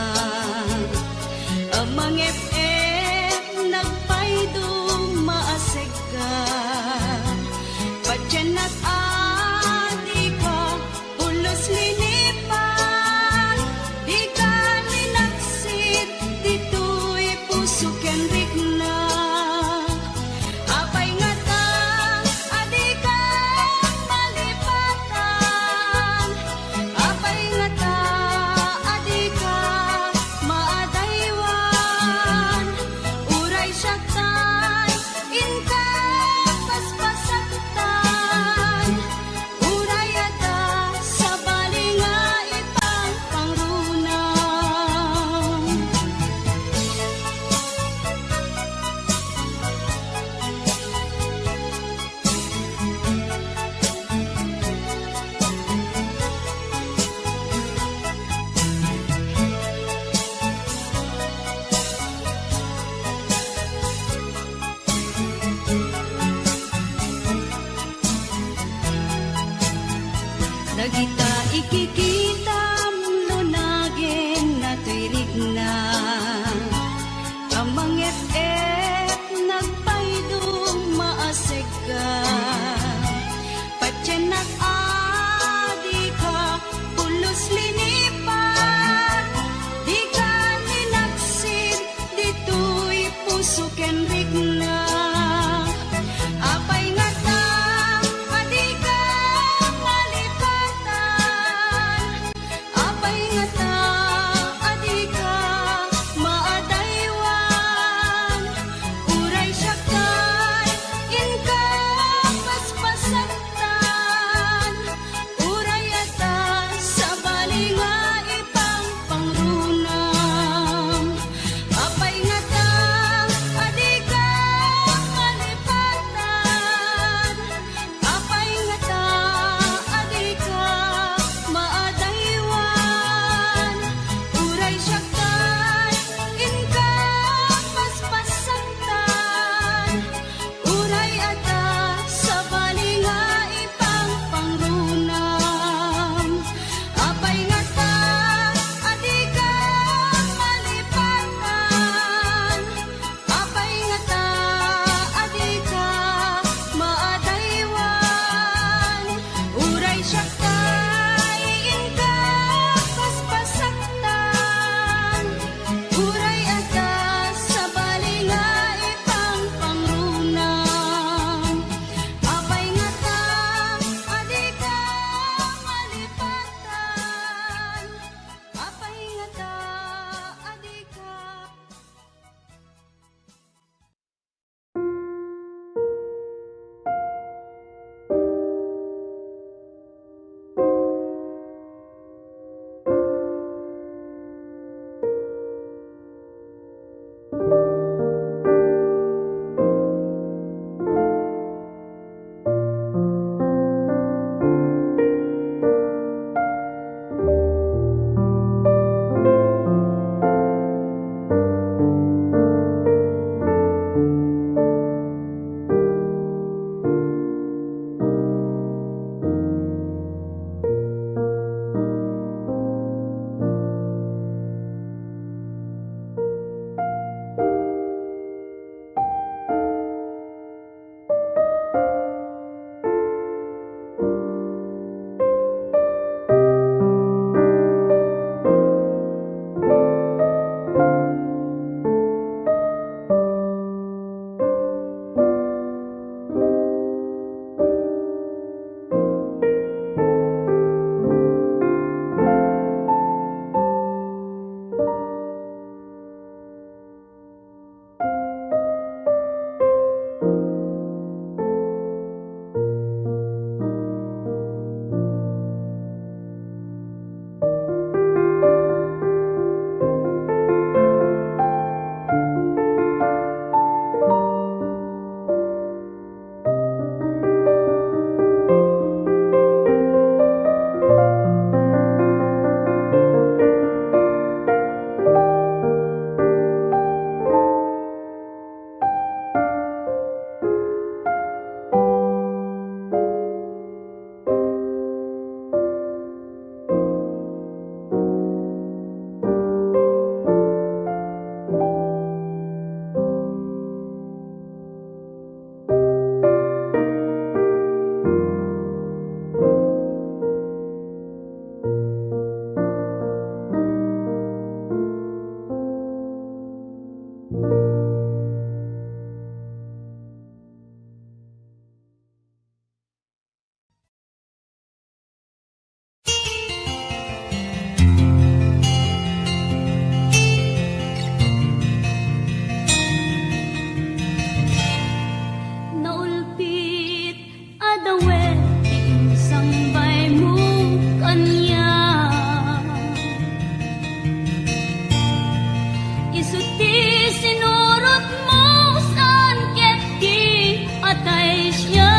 isuti sinurot mo saan ket di atay siya.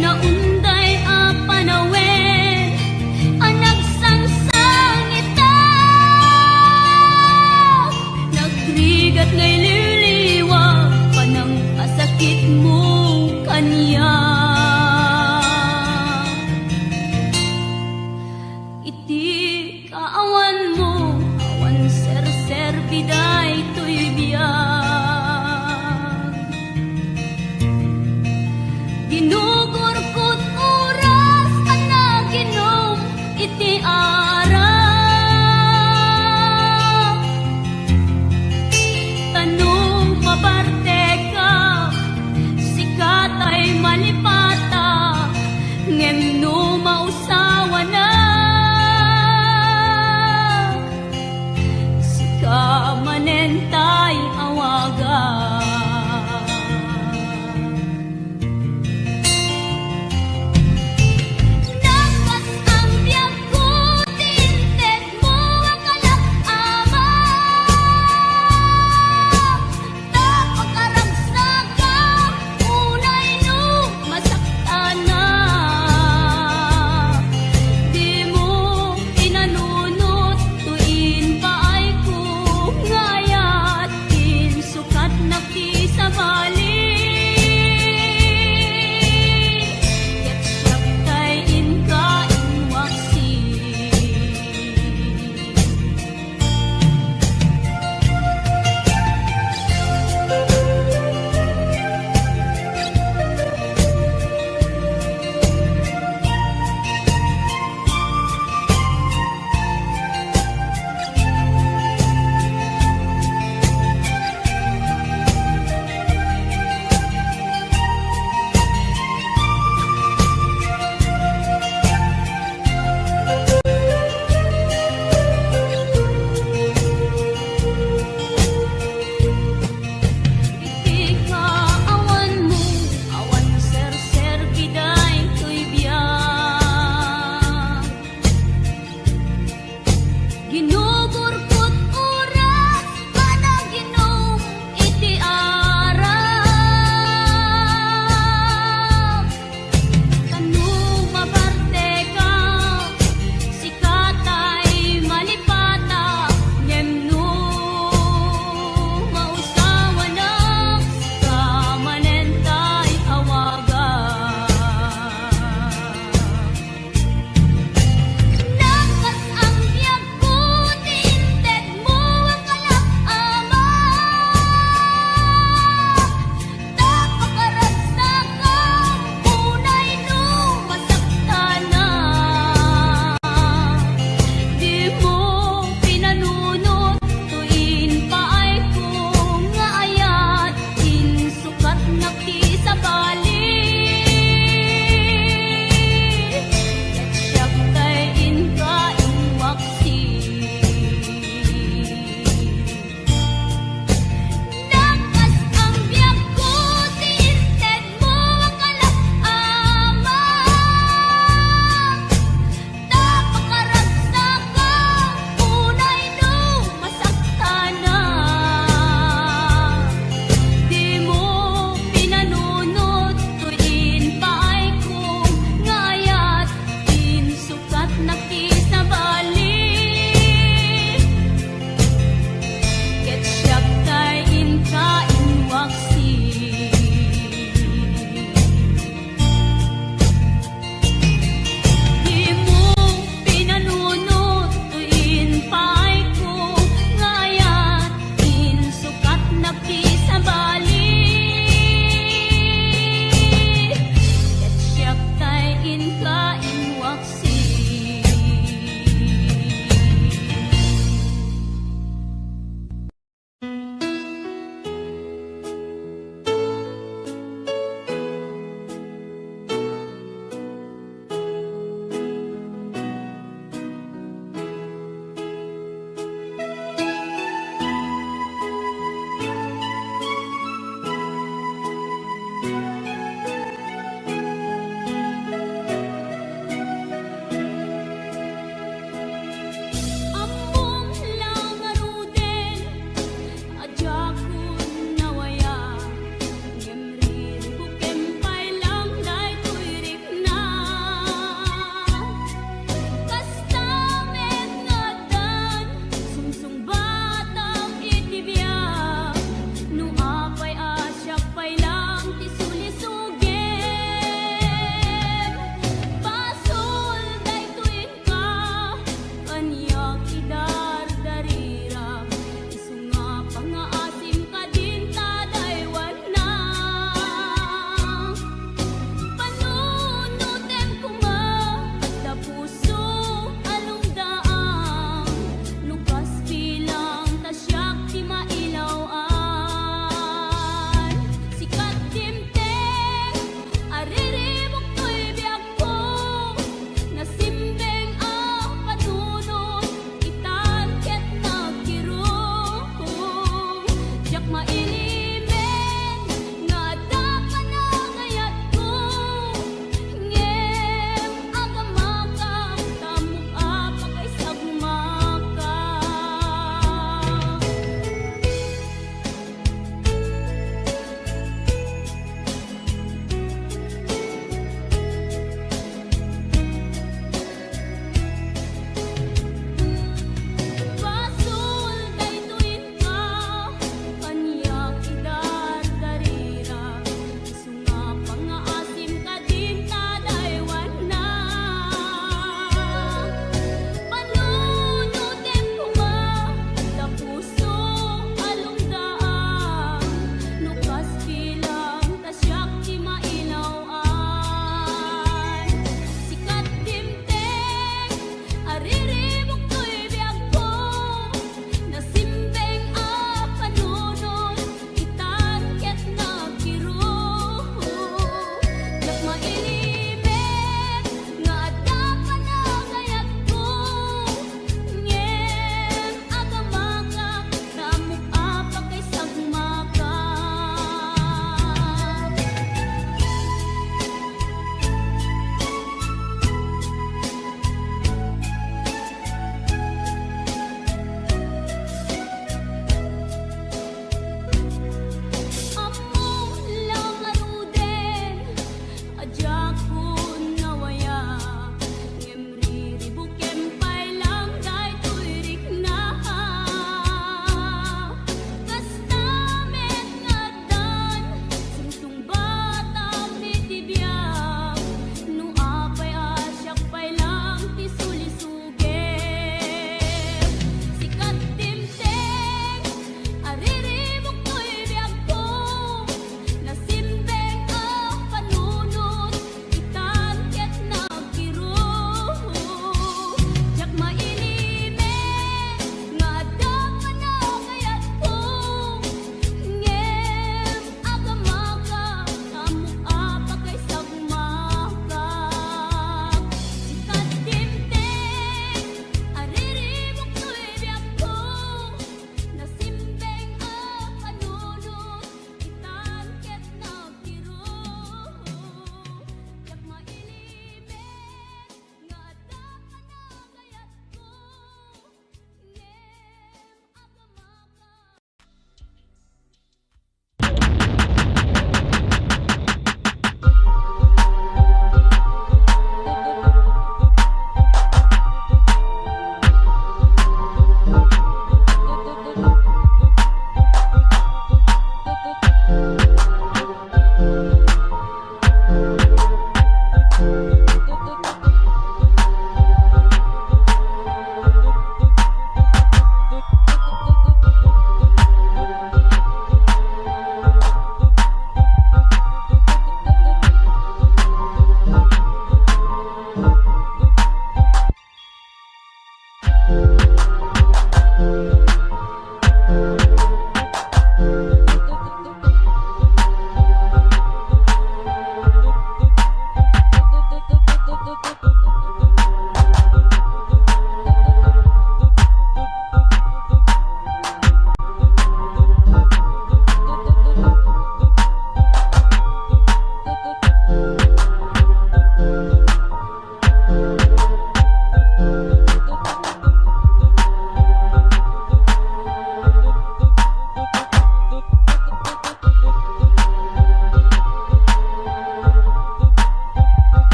Naunday a panawen anak sangsang ita, nagrigat ngay liliwa panang asakit mo kanya. Iti kaawan mo awan ser-ser bida